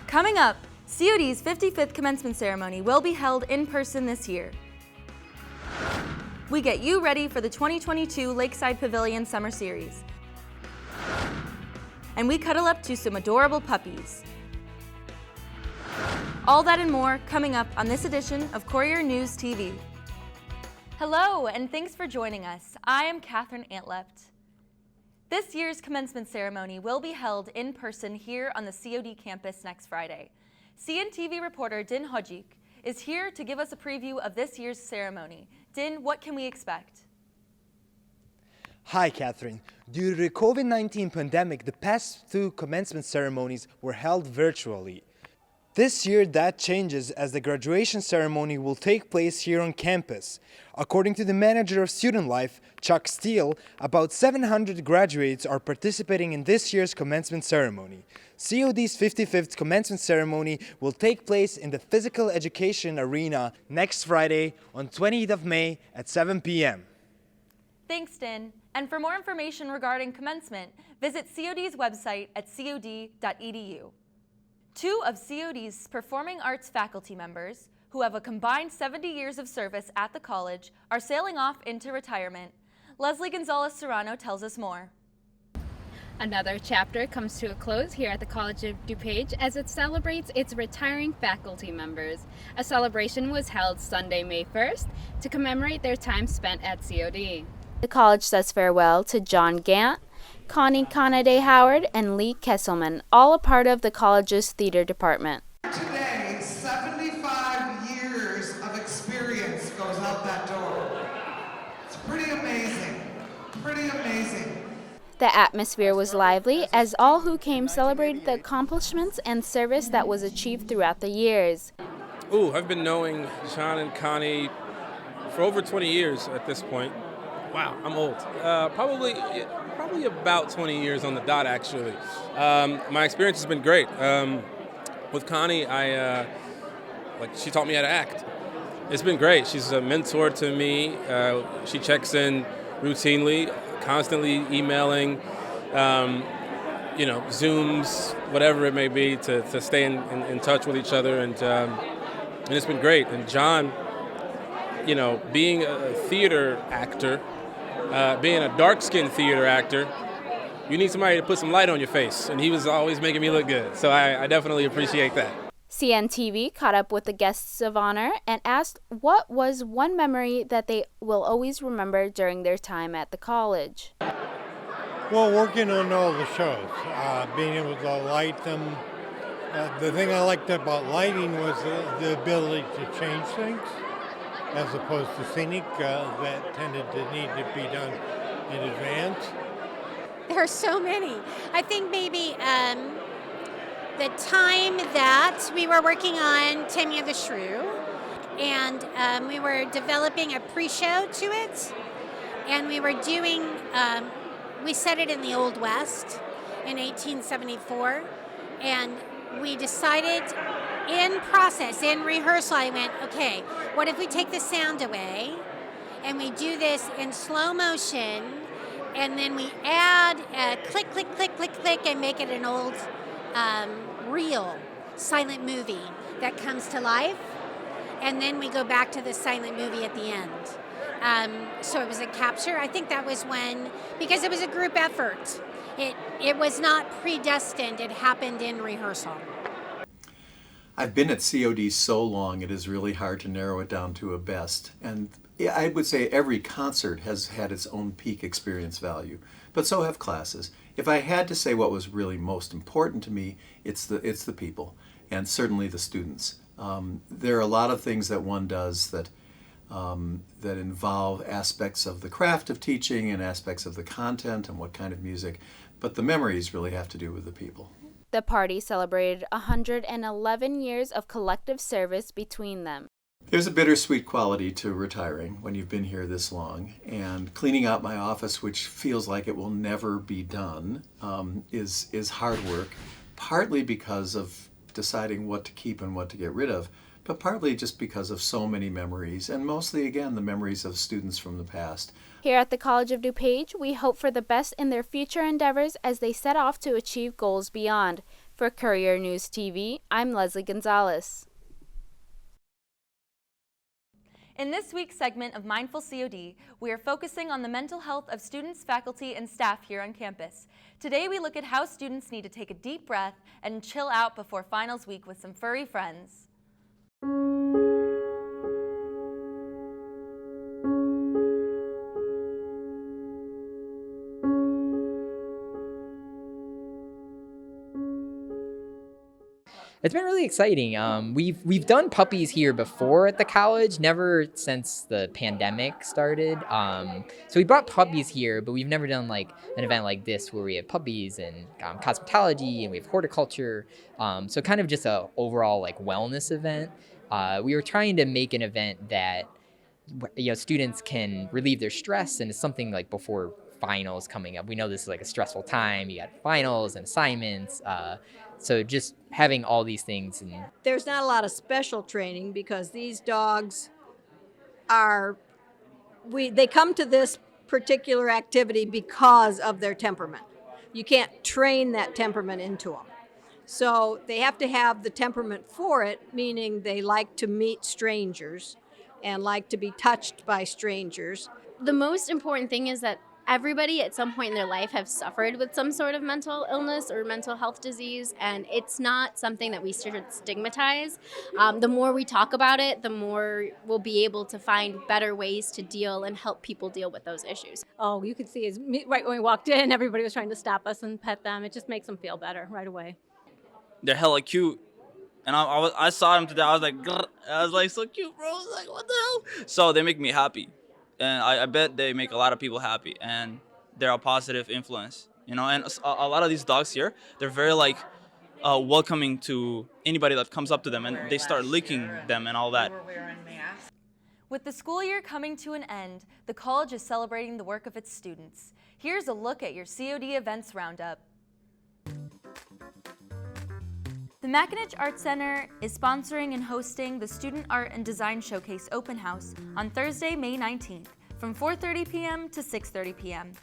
Coming up, COD's 55th commencement ceremony will be held in person this year. We get you ready for the 2022 Lakeside Pavilion Summer Series. And we cuddle up to some adorable puppies. All that and more coming up on this edition of Courier News TV. Hello, and thanks for joining us. I am Catherine Antlept. This year's commencement ceremony will be held in person here on the COD campus next Friday. CNTV reporter Din Hojik is here to give us a preview of this year's ceremony. Din, what can we expect? Hi, Catherine. Due to the COVID-19 pandemic, the past two commencement ceremonies were held virtually. This year, that changes as the graduation ceremony will take place here on campus. According to the manager of Student Life, Chuck Steele, about 700 graduates are participating in this year's commencement ceremony. COD's 55th commencement ceremony will take place in the Physical Education Arena next Friday on 20th of May at 7 p.m. Thanks, Din. And for more information regarding commencement, visit COD's website at cod.edu. Two of COD's performing arts faculty members, who have a combined 70 years of service at the college, are sailing off into retirement. Leslie Gonzalez-Serrano tells us more. Another chapter comes to a close here at the College of DuPage as it celebrates its retiring faculty members. A celebration was held Sunday, May 1st to commemorate their time spent at COD. The college says farewell to John Gant, Connie Conaday Howard, and Lee Kesselman, all a part of the college's theater department. Today, 75 years of experience goes out that door. It's pretty amazing, pretty amazing. The atmosphere was lively as all who came celebrated the accomplishments and service that was achieved throughout the years. I've been knowing John and Connie for over 20 years at this point. Wow, I'm old. Probably about 20 years on the dot, actually. My experience has been great. With Connie, she taught me how to act. It's been great. She's a mentor to me. She checks in routinely, constantly emailing, Zooms, whatever it may be, to stay in touch with each other, and it's been great. And John, being a theater actor, being a dark-skinned theater actor, you need somebody to put some light on your face, and he was always making me look good. So I definitely appreciate that. CNTV caught up with the guests of honor and asked what was one memory that they will always remember during their time at the college. Well, working on all the shows, being able to light them. The thing I liked about lighting was the ability to change things, as opposed to scenic that tended to need to be done in advance. There are so many. I think maybe the time that we were working on Tammy of the Shrew, and we were developing a pre-show to it, and we were doing, we set it in the Old West in 1874, and we decided in rehearsal, I went, okay, what if we take the sound away and we do this in slow motion, and then we add a click, click, click, click, click, and make it an old real silent movie that comes to life, and then we go back to the silent movie at the end. So it was a capture. I think that was when, because it was a group effort, it was not predestined, it happened in rehearsal. I've been at COD so long, it is really hard to narrow it down to a best. And I would say every concert has had its own peak experience value, but so have classes. If I had to say what was really most important to me, it's the people, and certainly the students. There are a lot of things that one does that involve aspects of the craft of teaching and aspects of the content and what kind of music, but the memories really have to do with the people. The party celebrated 111 years of collective service between them. There's a bittersweet quality to retiring when you've been here this long, and cleaning out my office, which feels like it will never be done, is hard work, partly because of deciding what to keep and what to get rid of, but partly just because of so many memories, and mostly, again, the memories of students from the past. Here at the College of DuPage, we hope for the best in their future endeavors as they set off to achieve goals beyond. For Courier News TV, I'm Leslie Gonzalez. In this week's segment of Mindful COD, we are focusing on the mental health of students, faculty, and staff here on campus. Today we look at how students need to take a deep breath and chill out before finals week with some furry friends. It's been really exciting. We've done puppies here before at the college, never since the pandemic started. So we brought puppies here, but we've never done like an event like this where we have puppies and cosmetology and we have horticulture. So kind of just a overall like wellness event. We were trying to make an event that students can relieve their stress, and it's something like before finals coming up. We know this is like a stressful time. You got finals and assignments. So just having all these things. And there's not a lot of special training because these dogs they come to this particular activity because of their temperament. You can't train that temperament into them. So they have to have the temperament for it, meaning they like to meet strangers and like to be touched by strangers. The most important thing is that everybody at some point in their life have suffered with some sort of mental illness or mental health disease, and it's not something that we should stigmatize. The more we talk about it, the more we'll be able to find better ways to deal and help people deal with those issues. Oh, you could see right when we walked in, everybody was trying to stop us and pet them. It just makes them feel better right away. They're hella cute. And I saw them today. I was like, grr. I was like, so cute, bro. I was like, what the hell? So they make me happy. And I bet they make a lot of people happy, and they're a positive influence, and a lot of these dogs here, they're very like welcoming to anybody that comes up to them, and they start licking them and all that. With the school year coming to an end, the college is celebrating the work of its students. Here's a look at your COD events roundup. The Mackinac Art Center is sponsoring and hosting the Student Art and Design Showcase Open House on Thursday, May 19th from 4:30 p.m. to 6:30 p.m.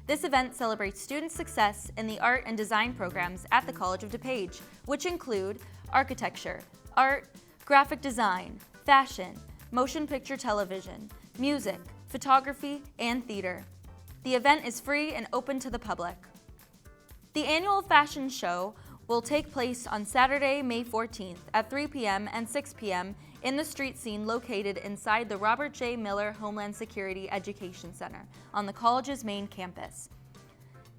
This event celebrates student success in the art and design programs at the College of DuPage, which include architecture, art, graphic design, fashion, motion picture television, music, photography, and theater. The event is free and open to the public. The annual fashion show will take place on Saturday, May 14th at 3 p.m. and 6 p.m. in the street scene located inside the Robert J. Miller Homeland Security Education Center on the college's main campus.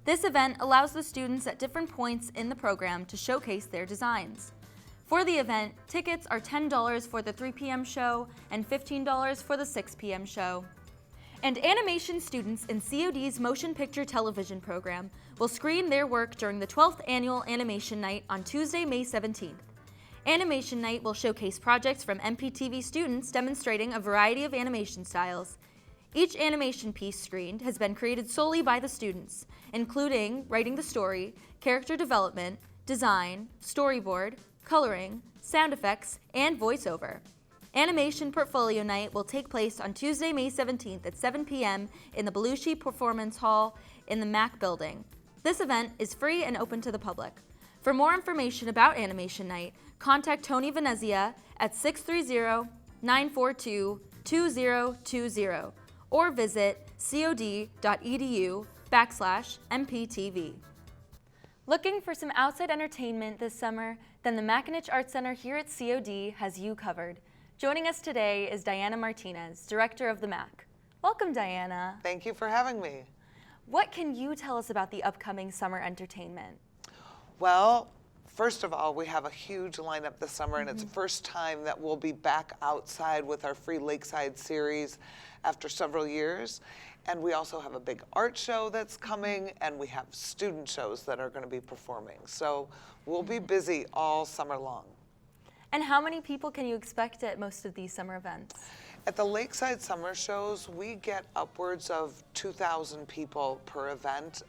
This event allows the students at different points in the program to showcase their designs. For the event, tickets are $10 for the 3 p.m. show and $15 for the 6 p.m. show. And animation students in COD's Motion Picture Television program will screen their work during the 12th Annual Animation Night on Tuesday, May 17th. Animation Night will showcase projects from MPTV students demonstrating a variety of animation styles. Each animation piece screened has been created solely by the students, including writing the story, character development, design, storyboard, coloring, sound effects, and voiceover. Animation Portfolio Night will take place on Tuesday, May 17th at 7 p.m. in the Belushi Performance Hall in the MAC building. This event is free and open to the public. For more information about Animation Night, contact Tony Venezia at 630-942-2020 or visit cod.edu/MPTV. Looking for some outside entertainment this summer? Then the Mackinac Art Center here at COD has you covered. Joining us today is Diana Martinez, Director of the MAC. Welcome, Diana. Thank you for having me. What can you tell us about the upcoming summer entertainment? Well, first of all, we have a huge lineup this summer, and it's the first time that we'll be back outside with our free Lakeside series after several years. And we also have a big art show that's coming, and we have student shows that are going to be performing. So we'll be busy all summer long. And how many people can you expect at most of these summer events? At the Lakeside Summer Shows, we get upwards of 2,000 people per event,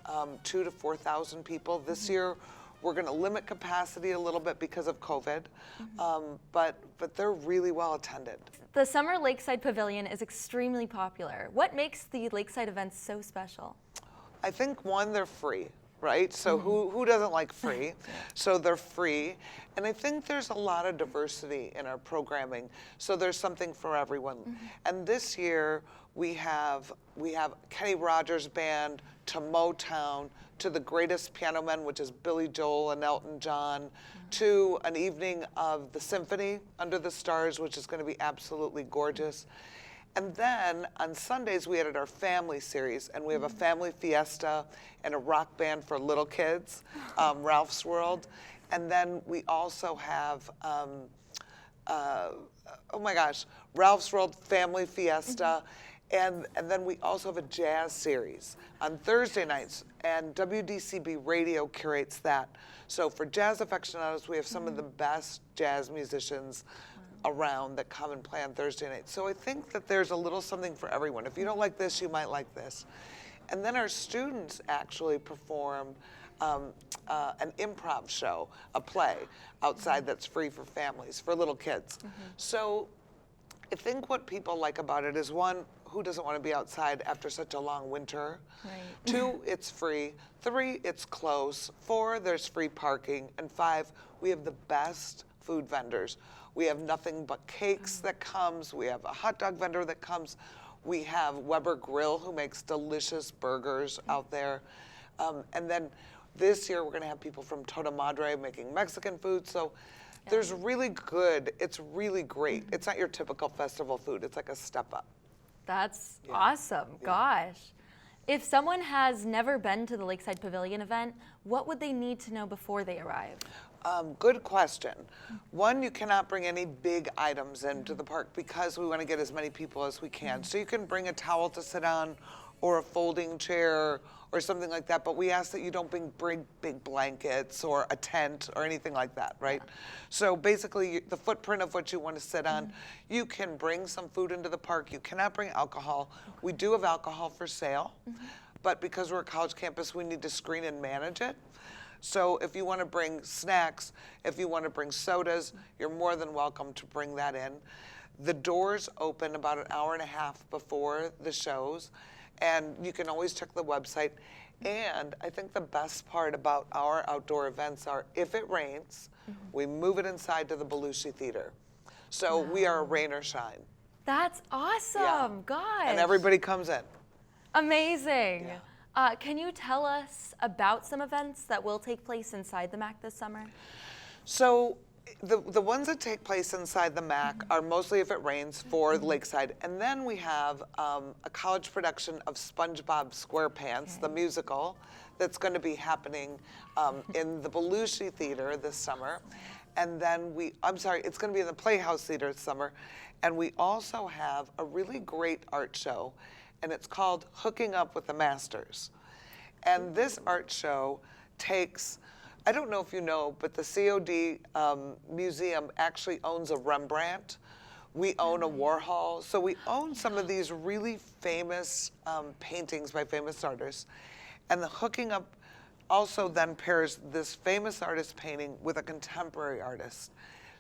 2,000 to 4,000 people. This year, We're going to limit capacity a little bit because of COVID, but they're really well attended. The summer Lakeside Pavilion is extremely popular. What makes the Lakeside events so special? I think, one, they're free, right? So who doesn't like free? So they're free. And I think there's a lot of diversity in our programming. So there's something for everyone. And this year we have Kenny Rogers Band to Motown, to the greatest piano men, which is Billy Joel and Elton John, to an evening of the symphony Under the Stars, which is going to be absolutely gorgeous. And then on Sundays, we added our family series, and we have a family fiesta and a rock band for little kids, Ralph's World. And then we also have, oh my gosh, Ralph's World Family Fiesta. And then we also have a jazz series on Thursday nights, and WDCB Radio curates that. So for jazz aficionados, we have some of the best jazz musicians around that come and play on Thursday nights. So I think that there's a little something for everyone. If you don't like this, you might like this. And then our students actually perform an improv show, a play outside that's free for families, for little kids. So I think what people like about it is, one, who doesn't want to be outside after such a long winter? Right. 2, it's free. 3, it's close. 4, there's free parking. And 5, we have the best food vendors. We have nothing but cakes that comes. We have a hot dog vendor that comes. We have Weber Grill, who makes delicious burgers out there. And then this year, we're going to have people from Tota Madre making Mexican food. So there's really good, it's really great. It's not your typical festival food. It's like a step up. That's awesome. Gosh. If someone has never been to the Lakeside Pavilion event, what would they need to know before they arrive? Good question. One, you cannot bring any big items into the park because we want to get as many people as we can. So you can bring a towel to sit on, or a folding chair, or something like that, but we ask that you don't bring big blankets or a tent or anything like that, right? So basically, the footprint of what you want to sit on, you can bring some food into the park. You cannot bring alcohol. We do have alcohol for sale, but because we're a college campus, we need to screen and manage it. So if you want to bring snacks, if you want to bring sodas, you're more than welcome to bring that in. The doors open about an hour and a half before the shows, and you can always check the website. And I think the best part about our outdoor events are, if it rains, we move it inside to the Belushi Theater. So we are rain or shine. That's awesome. Gosh. And everybody comes in. Amazing. Can you tell us about some events that will take place inside the MAC this summer? So the ones that take place inside the MAC are mostly, if it rains, for Lakeside. And then we have a college production of SpongeBob SquarePants, the musical, that's going to be happening in the Belushi Theater this summer. And then it's going to be in the Playhouse Theater this summer. And we also have a really great art show, and it's called Hooking Up with the Masters. And this art show takes, I don't know if you know, but the COD Museum actually owns a Rembrandt. We own a Warhol. So we own some of these really famous paintings by famous artists. And the Hooking Up also then pairs this famous artist painting with a contemporary artist,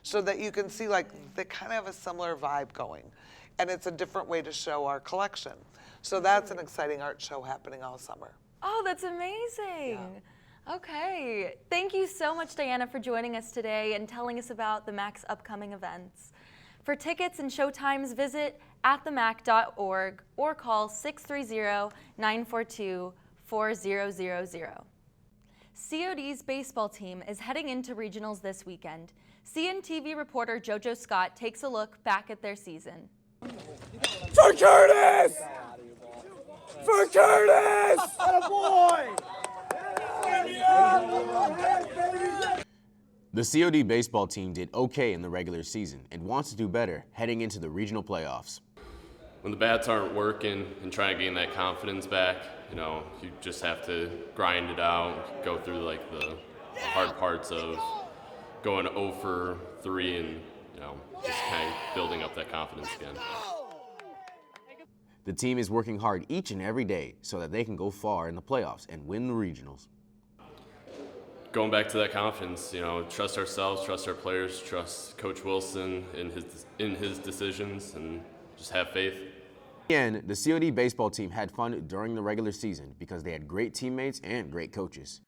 so that you can see, like, they kind of have a similar vibe going. And it's a different way to show our collection. So that's an exciting art show happening all summer. Oh, that's amazing. Okay. Thank you so much, Diana, for joining us today and telling us about the MAC's upcoming events. For tickets and showtimes, visit atthemac.org or call 630-942-4000. COD's baseball team is heading into regionals this weekend. CNTV reporter JoJo Scott takes a look back at their season. For Curtis! For Curtis! Attaboy! The COD baseball team did okay in the regular season and wants to do better heading into the regional playoffs. When the bats aren't working and trying to gain that confidence back, you just have to grind it out, go through like the hard parts of going 0 for 3 and just kind of building up that confidence again. The team is working hard each and every day so that they can go far in the playoffs and win the regionals. going back to that confidence, trust ourselves, trust our players, trust Coach Wilson in his decisions, and just have faith. Again, the COD baseball team had fun during the regular season because they had great teammates and great coaches.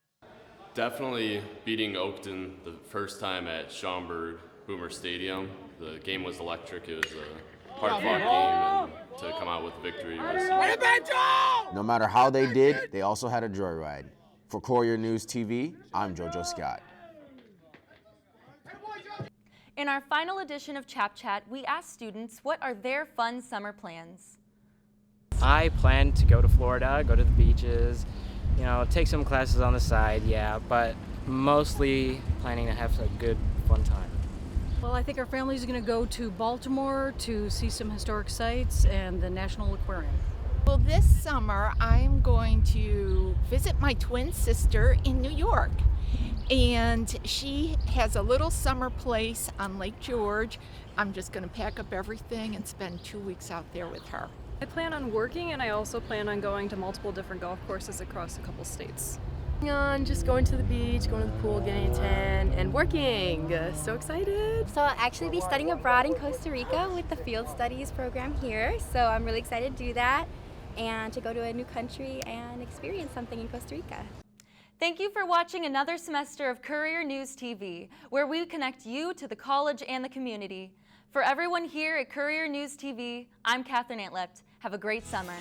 Definitely beating Oakton the first time at Schaumburg Boomer Stadium. The game was electric. It was a hard-fought game, and to come out with a victory was... No matter how they did, they also had a joyride. For Courier News TV, I'm JoJo Scott. In our final edition of Chap Chat, we asked students what are their fun summer plans. I plan to go to Florida, go to the beaches, take some classes on the side, but mostly planning to have a good, fun time. Well, I think our family's going to go to Baltimore to see some historic sites and the National Aquarium. Well, this summer I'm going to visit my twin sister in New York. And she has a little summer place on Lake George. I'm just going to pack up everything and spend 2 weeks out there with her. I plan on working, and I also plan on going to multiple different golf courses across a couple states. On just going to the beach, going to the pool, getting a tan, and working. So excited. So I'll actually be studying abroad in Costa Rica with the field studies program here. So I'm really excited to do that and to go to a new country and experience something in Costa Rica. Thank you for watching another semester of Courier News TV, where we connect you to the college and the community. For everyone here at Courier News TV, I'm Catherine Antlept. Have a great summer.